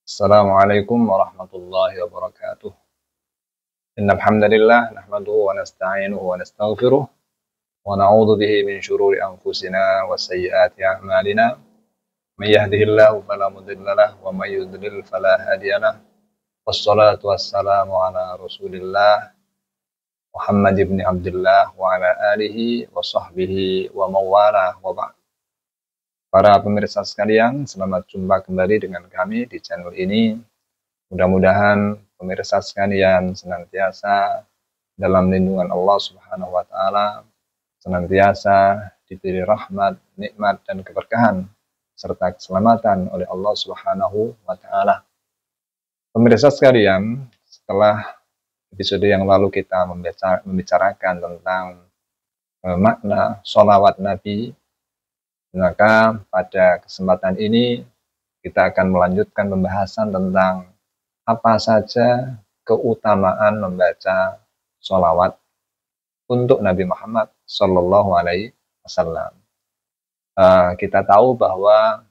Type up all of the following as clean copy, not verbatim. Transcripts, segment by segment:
Assalamualaikum warahmatullahi wabarakatuh. Innal hamdalillah nahmaduhu wa nasta'inuhu wa nastaghfiruh wa na'udzu bihi min shururi anfusina wa sayyiati a'malina. May yahdihillahu fala mudilla lahu wa may yudlil fala hadiya lahu. Wassalatu wassalamu ala Rasulillah Muhammad ibn Abdullah wa ala alihi wa sahbihi wa mawalah wa ba'd. Para pemirsa sekalian, selamat jumpa kembali dengan kami di channel ini. Mudah-mudahan pemirsa sekalian senantiasa dalam lindungan Allah Subhanahu wa taala, senantiasa diberi rahmat, nikmat dan keberkahan serta keselamatan oleh Allah Subhanahu wa taala. Pemirsa sekalian, setelah episode yang lalu kita membicarakan tentang makna sholawat Nabi, maka pada kesempatan ini kita akan melanjutkan pembahasan tentang apa saja keutamaan membaca sholawat untuk Nabi Muhammad Sallallahu Alaihi Wasallam. Kita tahu bahwa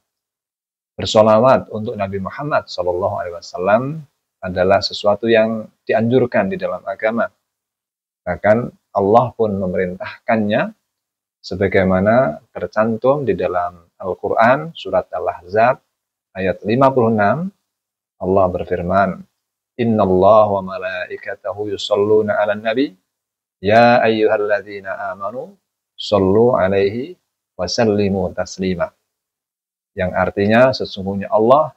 bersolawat untuk Nabi Muhammad Sallallahu Alaihi Wasallam adalah sesuatu yang dianjurkan di dalam agama. Bahkan Allah pun memerintahkannya sebagaimana tercantum di dalam Al-Quran surat Al-Ahzab ayat 56. Allah berfirman, Innallaha wa malaikatahu yusalluna 'alan nabi ya ayyuhalladzina amanu shallu 'alaihi wa sallimu taslima. Yang artinya sesungguhnya Allah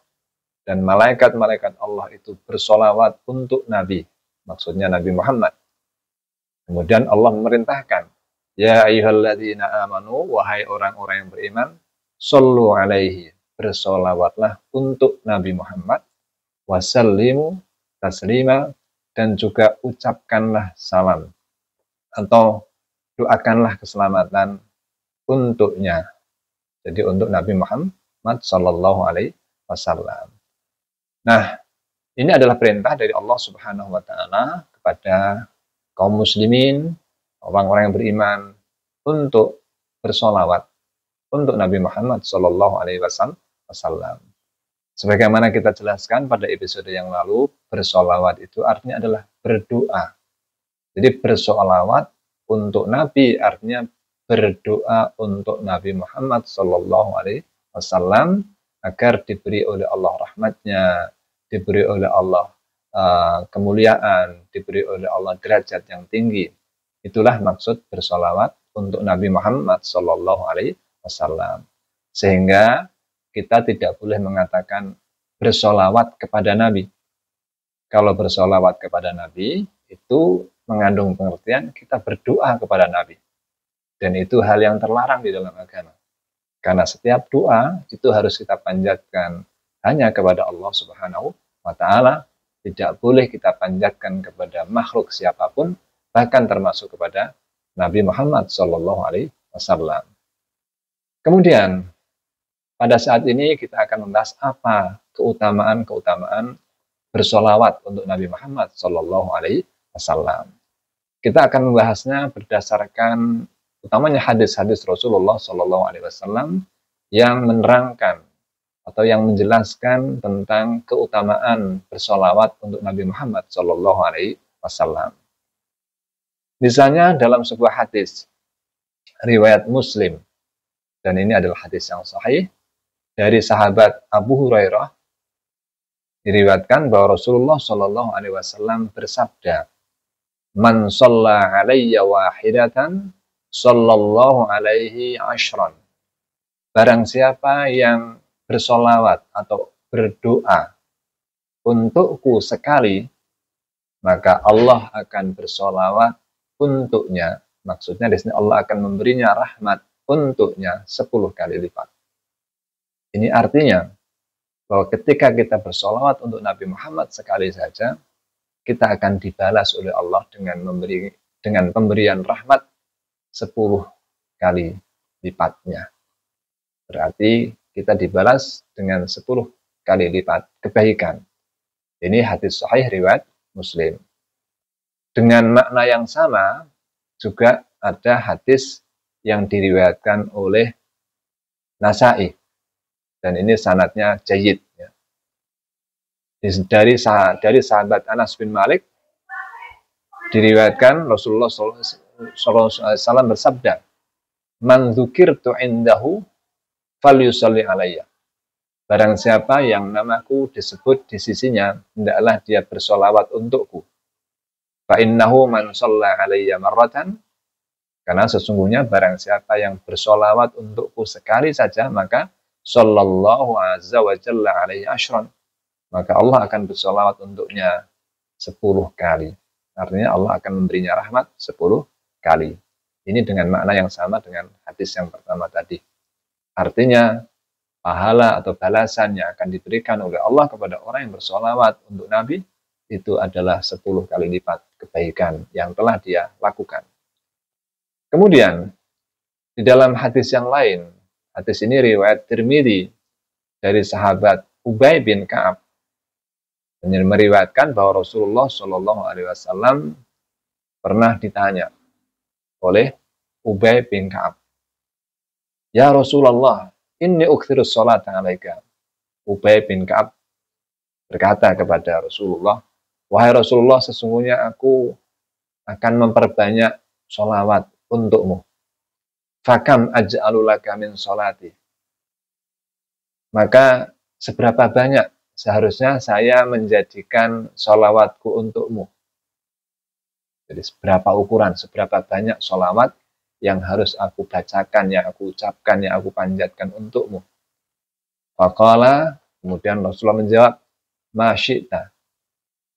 dan malaikat-malaikat Allah itu bersolawat untuk Nabi, maksudnya Nabi Muhammad. Kemudian Allah memerintahkan, ya ayyuhalladzina amanu, wahai orang-orang yang beriman, shallu 'alaihi, bersolawatlah untuk Nabi Muhammad, wasallimu taslima, dan juga ucapkanlah salam atau doakanlah keselamatan untuknya. Jadi untuk Nabi Muhammad Sallallahu Alaihi Wasallam. Nah, ini adalah perintah dari Allah Subhanahu Wa Taala kepada kaum muslimin, orang-orang yang beriman, untuk bersolawat untuk Nabi Muhammad Sallallahu Alaihi Wasallam. Sebagaimana kita jelaskan pada episode yang lalu, bersolawat itu artinya adalah berdoa. Jadi bersolawat untuk Nabi artinya berdoa untuk Nabi Muhammad Sallallahu Alaihi Wasallam agar diberi oleh Allah rahmatnya, diberi oleh Allah kemuliaan, diberi oleh Allah derajat yang tinggi. Itulah maksud bersolawat untuk Nabi Muhammad Sallallahu Alaihi Wasallam. Sehingga kita tidak boleh mengatakan bersolawat kepada Nabi. Kalau bersolawat kepada Nabi, itu mengandung pengertian kita berdoa kepada Nabi. Dan itu hal yang terlarang di dalam agama. Karena setiap doa itu harus kita panjatkan hanya kepada Allah Subhanahu wa Ta'ala. Tidak boleh kita panjatkan kepada makhluk siapapun, bahkan termasuk kepada Nabi Muhammad Sallallahu Alaihi Wasallam. Kemudian, pada saat ini kita akan membahas apa keutamaan-keutamaan bersolawat untuk Nabi Muhammad Sallallahu Alaihi Wasallam. Kita akan membahasnya berdasarkan utamanya hadis-hadis Rasulullah Sallallahu Alaihi Wasallam yang menerangkan atau yang menjelaskan tentang keutamaan bersolawat untuk Nabi Muhammad Sallallahu Alaihi Wasallam. Misalnya dalam sebuah hadis riwayat Muslim, dan ini adalah hadis yang sahih, dari sahabat Abu Hurairah diriwayatkan bahwa Rasulullah Shallallahu Alaihi Wasallam bersabda, "Man shalla alayya wahidatan, sallallahu alaihi ashran." Barang siapa yang bersolawat atau berdoa untukku sekali, maka Allah akan bersolawat untuknya. Maksudnya di sini Allah akan memberinya rahmat untuknya 10 kali lipat. Ini artinya bahwa ketika kita bersolawat untuk Nabi Muhammad sekali saja, kita akan dibalas oleh Allah dengan pemberian rahmat 10 kali lipatnya. Berarti kita dibalas dengan 10 kali lipat kebaikan. Ini hadis sahih riwayat Muslim. Dengan makna yang sama juga ada hadis yang diriwayatkan oleh Nasa'i. Dan ini sanadnya jayyid. Ya. Dari sahabat Anas bin Malik diriwayatkan Rasulullah SAW bersabda, "Man dzukirtu indahu falyusalli alayya." Barang siapa yang namaku disebut di sisinya, hendaklah dia bersolawat untukku. Fa innahu man shalla alayya marratan, karena sesungguhnya barang siapa yang bersolawat untukku sekali saja, maka sallallahu azza wa jalla alaihi asyran, maka Allah akan bersolawat untuknya 10 kali. Artinya Allah akan memberinya rahmat 10 kali. Ini dengan makna yang sama dengan hadis yang pertama tadi. Artinya pahala atau balasan yang akan diberikan oleh Allah kepada orang yang bersolawat untuk Nabi itu adalah 10 kali lipat kebaikan yang telah dia lakukan. Kemudian di dalam hadis yang lain, hadis ini riwayat Tirmidzi dari sahabat Ubay bin Ka'ab, meriwayatkan bahwa Rasulullah SAW pernah ditanya oleh Ubay bin Ka'ab, "Ya Rasulullah, inni ukthirus sholata alaika." Ubay bin Ka'ab berkata kepada Rasulullah, "Wahai Rasulullah, sesungguhnya aku akan memperbanyak sholawat untukmu. Fakam aj'alu laka min sholati." Maka seberapa banyak seharusnya saya menjadikan sholawatku untukmu. Jadi seberapa ukuran, seberapa banyak sholawat yang harus aku bacakan, yang aku ucapkan, yang aku panjatkan untukmu. Faqala, kemudian Rasulullah menjawab, "Ma syi'ta,"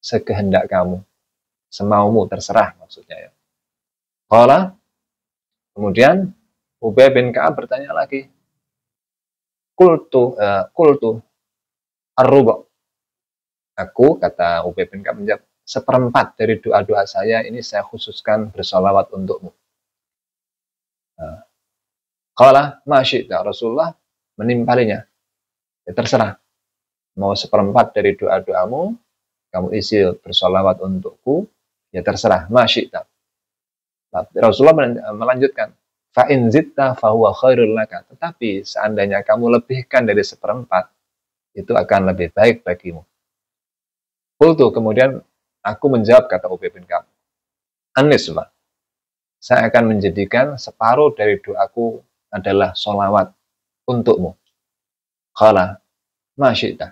sekehendak kamu, semaumu, terserah maksudnya ya. Qala, kemudian Ubay bin Ka'ab bertanya lagi, Qultu ar-ruba'. Aku, kata Ubay bin Ka'ab menjawab, seperempat dari doa-doa saya ini saya khususkan bersolawat untukmu. Qala ma syi'ta, Rasulullah menimpalinya. Ya terserah. Mau seperempat dari doa-doamu, kamu isi bersolawat untukku, ya terserah, ma syi'ta. Rasulullah melanjutkan, fa in zitta fa huwa khairul laka. Tetapi seandainya kamu lebihkan dari seperempat, itu akan lebih baik bagimu. Qultu, kemudian aku menjawab, kata Ubay bin Ka'ab, an-nisfa, saya akan menjadikan separuh dari doaku adalah sholawat untukmu. Qala ma syi'ta.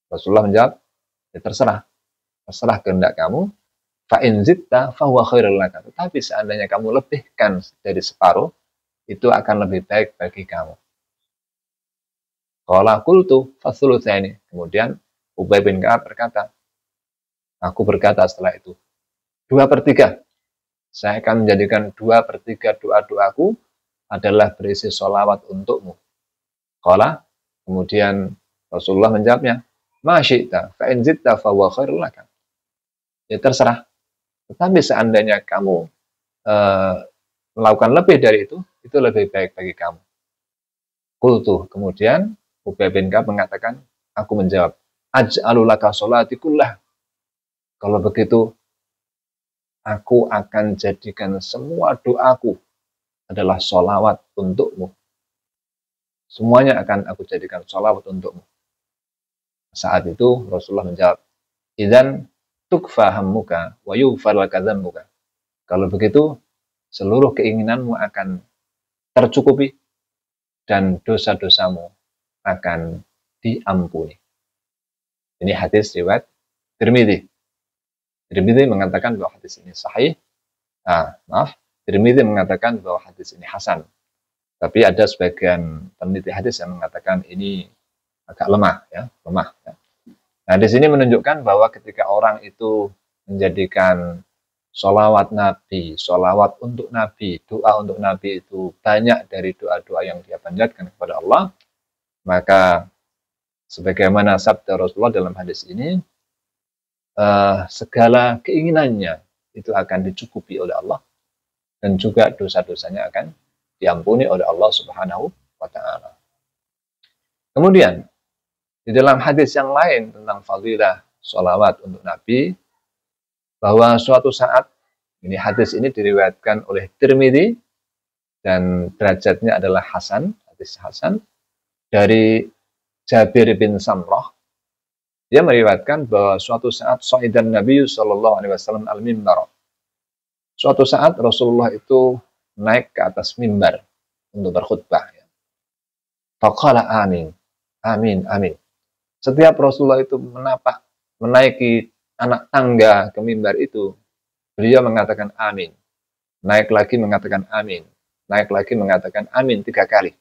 Rasulullah menjawab, ya terserah kehendak kamu. Fa in zitta fa huwa khairul laka. Tetapi seandainya kamu lebihkan dari separuh, itu akan lebih baik bagi kamu. Qala qultu fa thulutsaini. Kemudian Ubay bin Ka'ab berkata, aku berkata setelah itu, 2/3. Saya akan menjadikan 2/3 doa-doaku adalah berisi sholawat untukmu. Qala, kemudian Rasulullah menjawabnya, ma syi'ta fa in zitta fa huwa khairul laka. Ya terserah. Tetapi seandainya kamu melakukan lebih dari itu lebih baik bagi kamu. Qultu, kemudian Ubay bin Ka'ab mengatakan, aku menjawab, aj'alu laka sholati kullah. Kalau begitu, aku akan jadikan semua doaku adalah sholawat untukmu. Semuanya akan aku jadikan sholawat untukmu. Saat itu Rasulullah menjawab, idzan tukfa hammuka wa yughfar laka dzambuka. Kalau begitu, seluruh keinginanmu akan tercukupi dan dosa-dosamu akan diampuni. Ini hadis riwayat Tirmidzi. Tirmidzi mengatakan bahwa hadis ini sahih. Tirmidzi mengatakan bahwa hadis ini hasan. Tapi ada sebagian peneliti hadis yang mengatakan ini agak lemah. Nah, di sini menunjukkan bahwa ketika orang itu menjadikan sholawat Nabi, sholawat untuk Nabi, doa untuk Nabi itu banyak dari doa-doa yang dia panjatkan kepada Allah, maka sebagaimana sabda Rasulullah dalam hadis ini, segala keinginannya itu akan dicukupi oleh Allah dan juga dosa-dosanya akan diampuni oleh Allah Subhanahu wa Ta'ala. Kemudian di dalam hadis yang lain tentang fadilah sholawat untuk Nabi, bahwa suatu saat, ini hadis ini diriwayatkan oleh Tirmidzi dan derajatnya adalah hasan, hadis hasan, dari Jabir bin Samrah. Dia meriwayatkan bahwa suatu saat sa'idan Nabi sallallahu alaihi wasallam al-mimbar. Suatu saat Rasulullah itu naik ke atas mimbar untuk berkhutbah. Faqala amin. Amin, amin. Setiap Rasulullah itu menaiki anak tangga ke mimbar itu, beliau mengatakan amin. Naik lagi mengatakan amin. Naik lagi mengatakan amin 3 kali.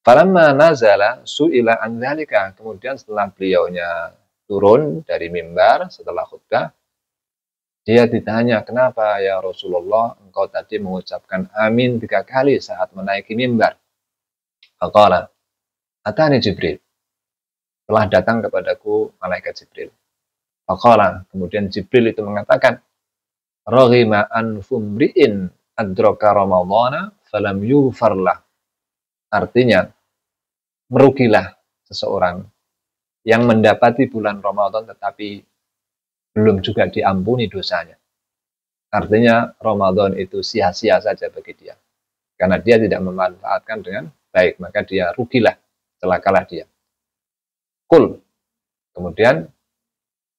Falamma nazala su'ila an dzalika. Kemudian setelah beliaunya turun dari mimbar setelah khutbah, dia ditanya, "Kenapa ya Rasulullah engkau tadi mengucapkan amin 3 kali saat menaiki mimbar?" Faqala, "Atani Jibril." Telah datang kepadaku malaikat Jibril. Faqala, kemudian Jibril itu mengatakan, "Raghima anfu mri'in adraka ramadhana falam yughfar lah." Artinya, merugilah seseorang yang mendapati bulan Ramadan tetapi belum juga diampuni dosanya. Artinya, Ramadan itu sia-sia saja bagi dia. Karena dia tidak memanfaatkan dengan baik, maka dia rugilah, celakalah dia. Kul. Kemudian,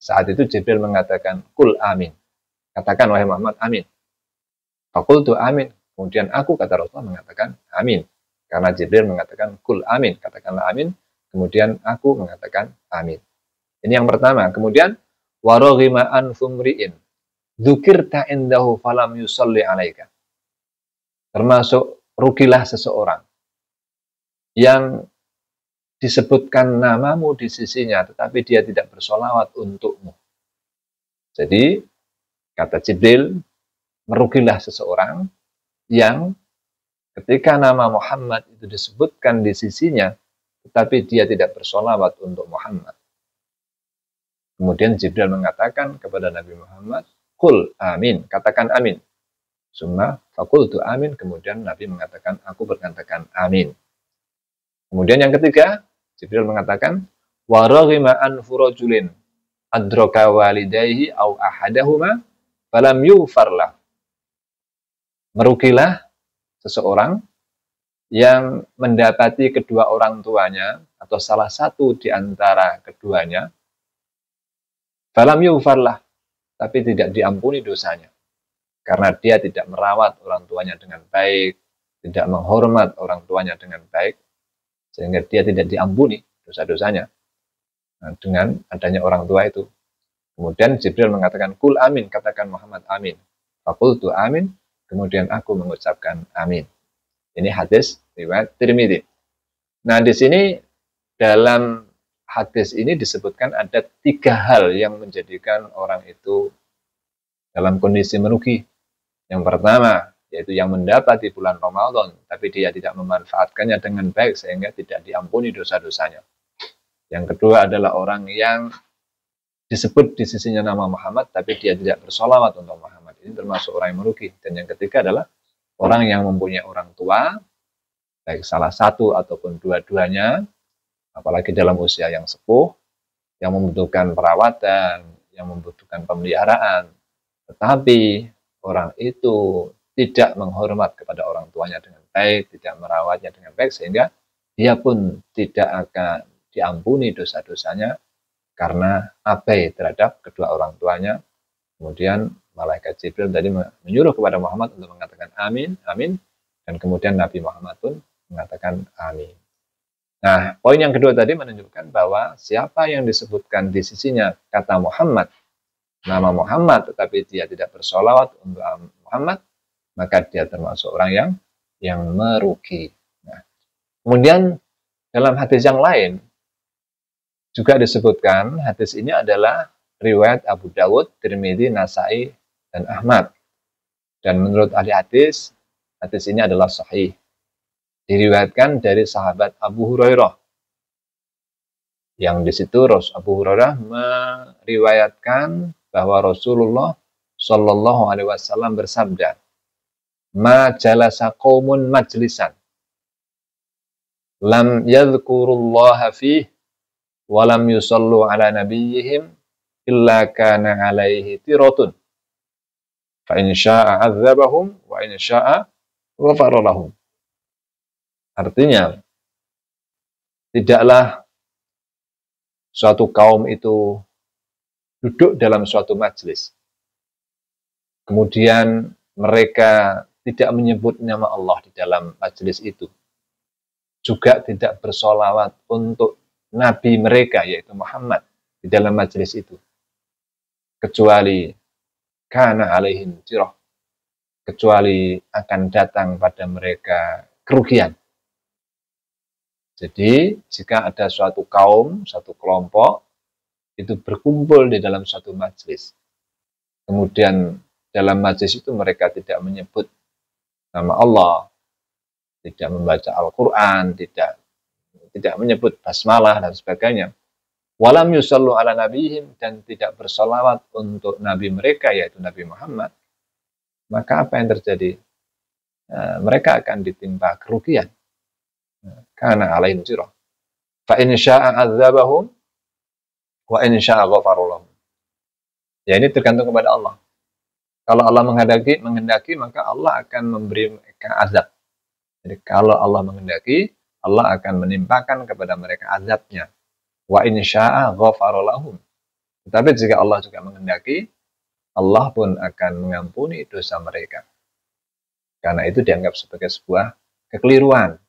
saat itu Jibril mengatakan, "Kul amin." Katakan, wahai Muhammad, amin. Fakultu amin. Kemudian aku, kata Rasulullah, mengatakan amin. Karena Jibril mengatakan kul amin, katakanlah amin. Kemudian aku mengatakan amin. Ini yang pertama. Kemudian waraghima an fumriin dzukirta indahu falam yusalli alaika. Termasuk rugilah seseorang yang disebutkan namamu di sisinya tetapi dia tidak bersolawat untukmu. Jadi kata Jibril, merugilah seseorang yang ketika nama Muhammad itu disebutkan di sisinya, tetapi dia tidak bersolawat untuk Muhammad. Kemudian Jibril mengatakan kepada Nabi Muhammad, "Qul amin," katakan amin. Summa faqultu amin, kemudian Nabi mengatakan, aku berkatakan amin. Kemudian yang ketiga, Jibril mengatakan, "Wa raghima an furajulin adraka walidayhi au ahadahuma falam yughfar lah." Merugilah seseorang yang mendapati kedua orang tuanya atau salah satu di antara keduanya, falam yughfarlah, tapi tidak diampuni dosanya. Karena dia tidak merawat orang tuanya dengan baik, tidak menghormat orang tuanya dengan baik, sehingga dia tidak diampuni dosa-dosanya dengan adanya orang tua itu. Kemudian Jibril mengatakan, "Kul amin," katakan Muhammad amin. Faqultu amin, kemudian aku mengucapkan amin. Ini hadis riwayat Tirmidzi. Nah, di sini dalam hadis ini disebutkan ada 3 hal yang menjadikan orang itu dalam kondisi merugi. Yang pertama, yaitu yang mendapat di bulan Ramadan, tapi dia tidak memanfaatkannya dengan baik sehingga tidak diampuni dosa-dosanya. Yang kedua adalah orang yang disebut di sisinya nama Muhammad, tapi dia tidak bersolawat untuk Muhammad. Ini termasuk orang yang merugi. Dan yang ketiga adalah orang yang mempunyai orang tua, baik salah satu ataupun dua-duanya, apalagi dalam usia yang sepuh, yang membutuhkan perawatan, yang membutuhkan pemeliharaan, tetapi orang itu tidak menghormat kepada orang tuanya dengan baik, tidak merawatnya dengan baik, sehingga dia pun tidak akan diampuni dosa-dosanya karena abai terhadap kedua orang tuanya. Kemudian malaikat Jibril tadi menyuruh kepada Muhammad untuk mengatakan amin, amin, dan kemudian Nabi Muhammad pun mengatakan amin. Nah, poin yang kedua tadi menunjukkan bahwa siapa yang disebutkan di sisinya kata Muhammad, nama Muhammad, tetapi dia tidak bersolawat untuk Muhammad, maka dia termasuk orang yang merugi. Nah, kemudian dalam hadis yang lain juga disebutkan, hadis ini adalah riwayat Abu Dawud, Tirmidzi, Nasai, dan Ahmad. Dan menurut ahli hadis ini adalah sahih. Diriwayatkan dari sahabat Abu Hurairah. Yang di situ Abu Hurairah meriwayatkan bahwa Rasulullah Shallallahu Alaihi Wasallam bersabda, "Ma jalasa qaumun majlisan, lam yadhkurullaha fih, walam yusallu ala nabiyyihim, illa kana alaihi tiratun. Fa in syaa 'adzabahum wa in syaa ghafara lahum." Artinya, tidaklah suatu kaum itu duduk dalam suatu majelis, kemudian mereka tidak menyebut nama Allah di dalam majelis itu, juga tidak bersolawat untuk Nabi mereka, yaitu Muhammad, di dalam majelis itu, kecuali kana alaihim jirah, kecuali akan datang pada mereka kerugian. Jadi, jika ada suatu kaum, satu kelompok, itu berkumpul di dalam suatu majelis, kemudian dalam majelis itu mereka tidak menyebut nama Allah, tidak membaca Al-Quran, tidak menyebut basmalah dan sebagainya, walam yusallu ala nabihim, dan tidak bersolawat untuk Nabi mereka, yaitu Nabi Muhammad, maka apa yang terjadi? Mereka akan ditimpa kerugian. Kana alaihim jirah. Fa in syaa'a 'adzabahum wa in syaa'a ghafara lahum. Ya, ini tergantung kepada Allah. Kalau Allah menghendaki, maka Allah akan memberi mereka azab. Jadi kalau Allah menghendaki, Allah akan menimpakan kepada mereka azabnya. Wa in syaa'a ghafara lahum. Tetapi jika Allah juga menghendaki, Allah pun akan mengampuni dosa mereka. Karena itu dianggap sebagai sebuah kekeliruan.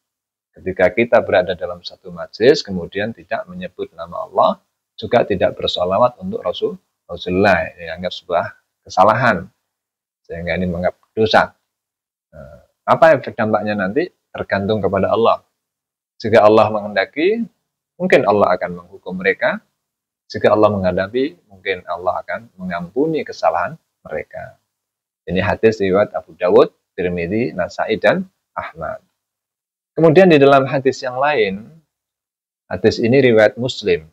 Ketika kita berada dalam satu majelis, kemudian tidak menyebut nama Allah, juga tidak bersolawat untuk Rasulullah, dianggap sebuah kesalahan, sehingga ini menganggap dosa. Apa efek dampaknya nanti? Tergantung kepada Allah. Jika Allah menghendaki, mungkin Allah akan menghukum mereka. Jika Allah menghadapi, mungkin Allah akan mengampuni kesalahan mereka. Ini hadis riwayat Abu Dawud, Tirmidzi, Nasa'i, dan Ahmad. Kemudian di dalam hadis yang lain, hadis ini riwayat Muslim,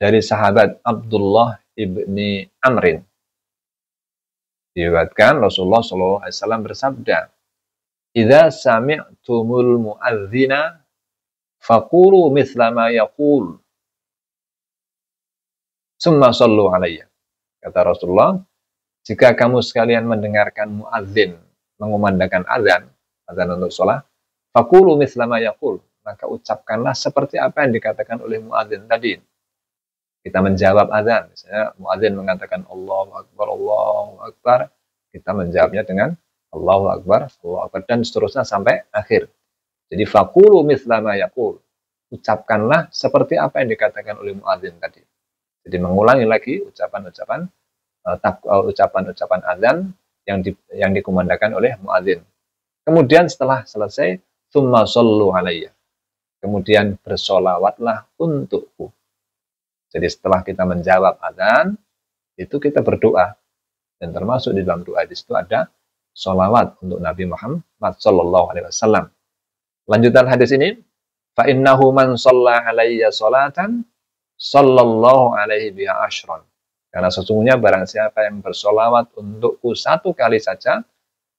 dari sahabat Abdullah ibni Amrin. Diriwayatkan Rasulullah SAW bersabda, "Idza sami'tumul mu'adzina faqulu mithla ma yaqul, summa sallu alayya." Kata Rasulullah, jika kamu sekalian mendengarkan muadzin mengumandangkan azan untuk sholat, faqulu mithla ma yaqul, maka ucapkanlah seperti apa yang dikatakan oleh muadzin tadi. Kita menjawab azan, misalnya muadzin mengatakan Allahu Akbar, kita menjawabnya dengan Allahu Akbar, dan seterusnya sampai akhir. Jadi faqulu mithla ma yaqul, ucapkanlah seperti apa yang dikatakan oleh muadzin tadi. Jadi mengulangi lagi ucapan-ucapan azan yang dikumandangkan oleh muadzin. Kemudian setelah selesai, tsumma shallu alayya, kemudian bersolawatlah untukku. Jadi setelah kita menjawab azan, itu kita berdoa. Dan termasuk di dalam doa di situ ada sholawat untuk Nabi Muhammad SAW. Lanjutan hadis ini, fa innahu man shalla alayya sholatan sallallahu alaihi biha ashran. Karena sesungguhnya barang siapa yang bersolawat untukku satu kali saja,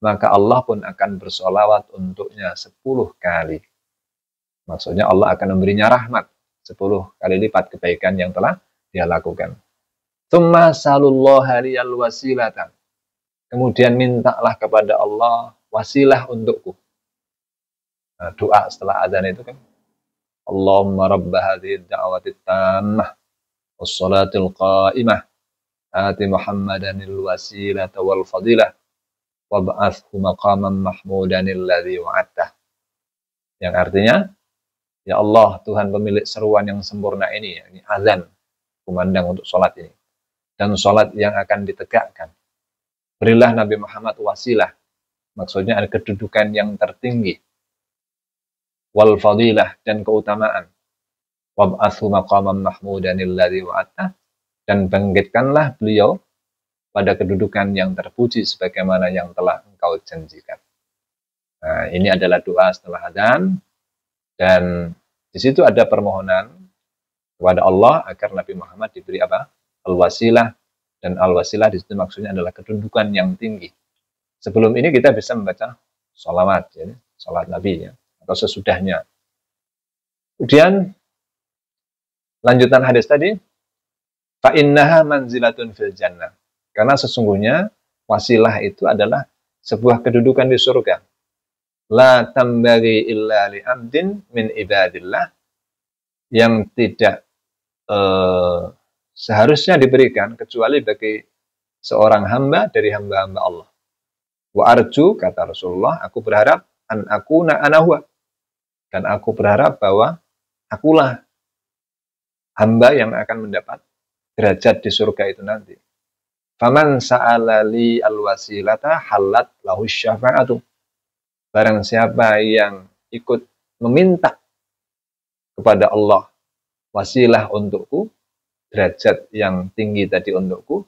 maka Allah pun akan bersolawat untuknya 10 kali. Maksudnya Allah akan memberinya rahmat 10 kali lipat kebaikan yang telah dia lakukan. Tsumma salullaha liyal wasilatan. Kemudian mintalah kepada Allah wasilah untukku. Nah, doa setelah azan itu kan, Allahumma rabba hadhihi ad-da'wati tammah was-salatil qa'imah ati Muhammadanil wasilata wal fadilah wab'athhu maqaman mahmudanil ladzi wa'adtah. Yang artinya, ya Allah, Tuhan pemilik seruan yang sempurna ini azan, kumandang untuk sholat ini, dan sholat yang akan ditegakkan. Berilah Nabi Muhammad wasilah, maksudnya ada kedudukan yang tertinggi, wal fadilah, dan keutamaan, wab'athhu maqaman mahmudanil ladzi wa'adtah, dan bangkitkanlah beliau pada kedudukan yang terpuji sebagaimana yang telah engkau janjikan. Nah, ini adalah doa setelah azan, dan di situ ada permohonan kepada Allah agar Nabi Muhammad diberi apa? Al-wasilah, dan al-wasilah di situ maksudnya adalah kedudukan yang tinggi. Sebelum ini kita bisa membaca sholawat, ya, sholat Nabi, ya, atau sesudahnya. Kemudian lanjutan hadis tadi, fa innaha manzilatun fil jannah. Karena sesungguhnya wasilah itu adalah sebuah kedudukan di surga. La tambagi illa li abdin min ibadillah, yang tidak seharusnya diberikan kecuali bagi seorang hamba dari hamba-hamba Allah. Wa arju, kata Rasulullah, aku berharap an akuna ana huwa, dan aku berharap bahwa akulah hamba yang akan mendapat derajat di surga itu nanti. Faman sa'ala li alwasilata halat lahu syafa'atu. Barang siapa yang ikut meminta kepada Allah wasilah untukku, derajat yang tinggi tadi untukku,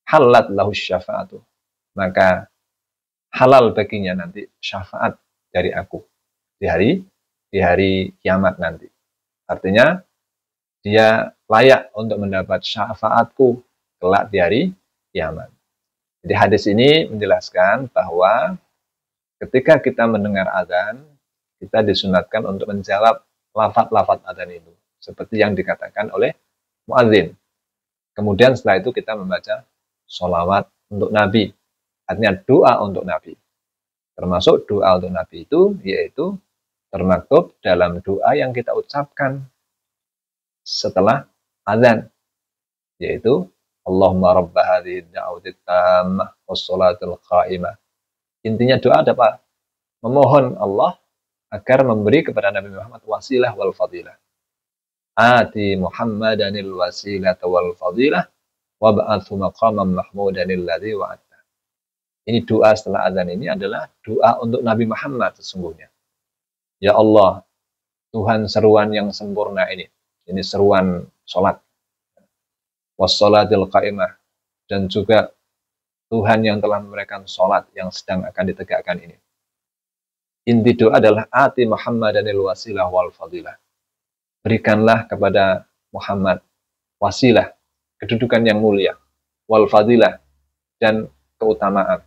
halat lahu syafa'atu, maka halal baginya nanti syafaat dari aku di hari kiamat nanti. Artinya dia layak untuk mendapat syafaatku kelak di hari kiamat. Jadi hadis ini menjelaskan bahwa ketika kita mendengar azan, kita disunatkan untuk menjawab lafaz-lafaz azan itu, seperti yang dikatakan oleh muadzin. Kemudian setelah itu kita membaca sholawat untuk Nabi, artinya doa untuk Nabi. Termasuk doa untuk Nabi itu yaitu termaktub dalam doa yang kita ucapkan setelah azan, yaitu Allahumma rabba hadhihi ad-da'wati tammah was-shalatil qa'imah. Intinya doa ada apa? Memohon Allah agar memberi kepada Nabi Muhammad wasilah wal fadilah. Ati Muhammadanil wasilata wal fadilah wa ba'athu maqaman mahmudanil ladzi wa'adta. Ini doa setelah azan ini adalah doa untuk Nabi Muhammad sesungguhnya. Ya Allah, Tuhan seruan yang sempurna ini seruan sholat. Wassalatil qa'imah, dan juga Tuhan yang telah memberikan sholat yang sedang akan ditegakkan ini. Inti doa adalah ati Muhammadanil wasilah wal fadilah. Berikanlah kepada Muhammad wasilah, kedudukan yang mulia, wal fadilah, dan keutamaan.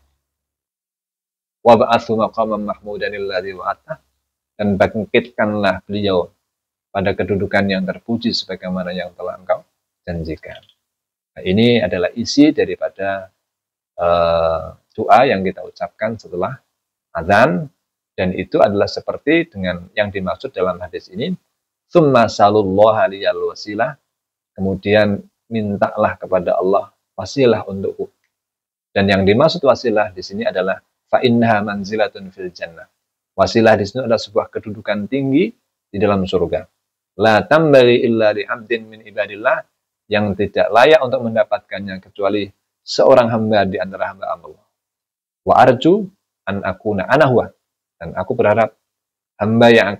Wa ba'athu maqaman mahmudanil ladzi wa'adta, dan bangkitkanlah beliau pada kedudukan yang terpuji sebagaimana yang telah engkau janjikan. Nah, ini adalah isi daripada doa yang kita ucapkan setelah azan, dan itu adalah seperti dengan yang dimaksud dalam hadis ini, tsumma salullaha liyal wasilah, kemudian mintalah kepada Allah wasilah untukku. Dan yang dimaksud wasilah di sini adalah fa innaha manzilatun fil jannah. Wasilah di sini adalah sebuah kedudukan tinggi di dalam surga. La tambari illa li 'abdin min ibadillah, yang tidak layak untuk mendapatkannya kecuali seorang hamba di antara hamba Allah. Wa arju an akuna ana huwa, dan aku berharap hamba yang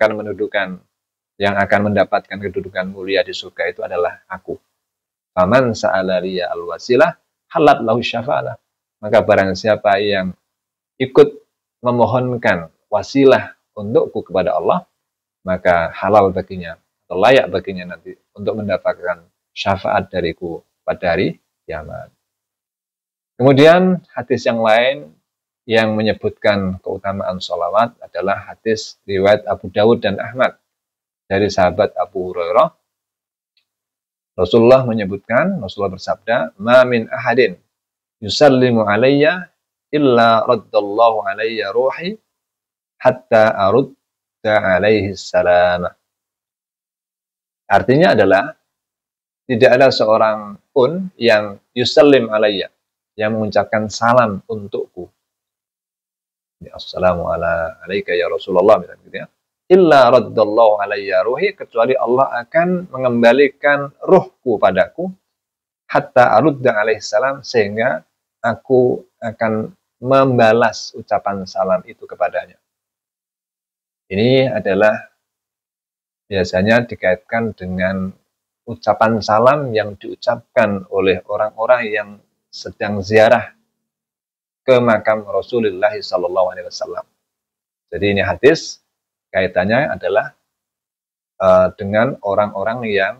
akan mendapatkan kedudukan mulia di surga itu adalah aku. Faman sa'ala liya al-wasilah halat lahu syafa'alah. Maka barang siapa yang ikut memohonkan wasilah untukku kepada Allah, maka halal baginya atau layak baginya nanti untuk mendapatkan syafaat dariku pada hari kiamat. Kemudian hadis yang lain yang menyebutkan keutamaan sholawat adalah hadis riwayat Abu Dawud dan Ahmad dari sahabat Abu Hurairah. Rasulullah bersabda, ma min ahadin yusallimu alayya illa raddallahu alayya ruhi hatta arudda alaihi salam. Artinya adalah tidak ada seorang pun yang yusallim alayya, yang mengucapkan salam untukku. Assalamu alaika ya Rasulullah, gitu ya. Illa raddallahu alayya ruhi, kecuali Allah akan mengembalikan ruhku padaku, hatta arudda alaihi salam, sehingga aku akan membalas ucapan salam itu kepadanya. Ini adalah biasanya dikaitkan dengan ucapan salam yang diucapkan oleh orang-orang yang sedang ziarah ke makam Rasulullah SAW. Jadi ini hadis kaitannya adalah dengan orang-orang yang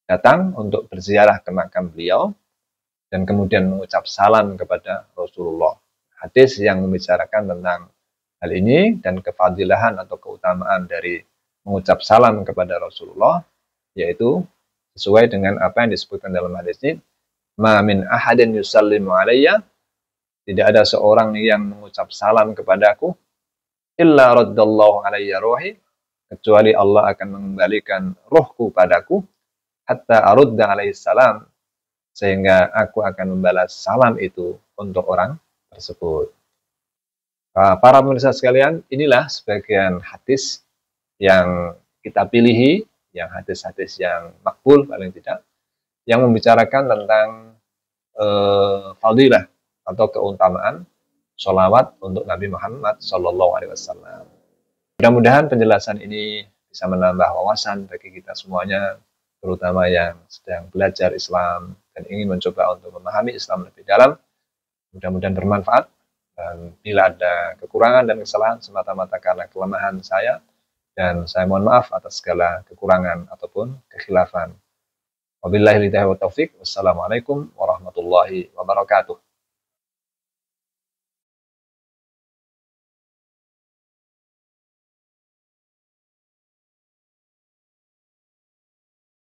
datang untuk berziarah ke makam beliau dan kemudian mengucap salam kepada Rasulullah. Hadis yang membicarakan tentang hal ini dan kefadilahan atau keutamaan dari mengucap salam kepada Rasulullah, yaitu sesuai dengan apa yang disebutkan dalam hadis ini, ma min ahadin yusallimu alayya, tidak ada seorang yang mengucap salam kepadaku, illa raddallahu alayya ruhi, kecuali Allah akan mengembalikan ruhku padaku, hatta arudda alaihi salam, sehingga aku akan membalas salam itu untuk orang tersebut. Para pemirsa sekalian, inilah sebagian hadis yang kita pilihi, yang hadis-hadis yang makbul paling tidak, yang membicarakan tentang fadilah atau keutamaan sholawat untuk Nabi Muhammad Sallallahu Alaihi Wasallam. Mudah-mudahan penjelasan ini bisa menambah wawasan bagi kita semuanya, terutama yang sedang belajar Islam dan ingin mencoba untuk memahami Islam lebih dalam. Mudah-mudahan bermanfaat, dan bila ada kekurangan dan kesalahan semata-mata karena kelemahan saya, dan saya mohon maaf atas segala kekurangan ataupun kekhilafan. Wabillahi hidayah wa taufik. Wassalamualaikum warahmatullahi wabarakatuh.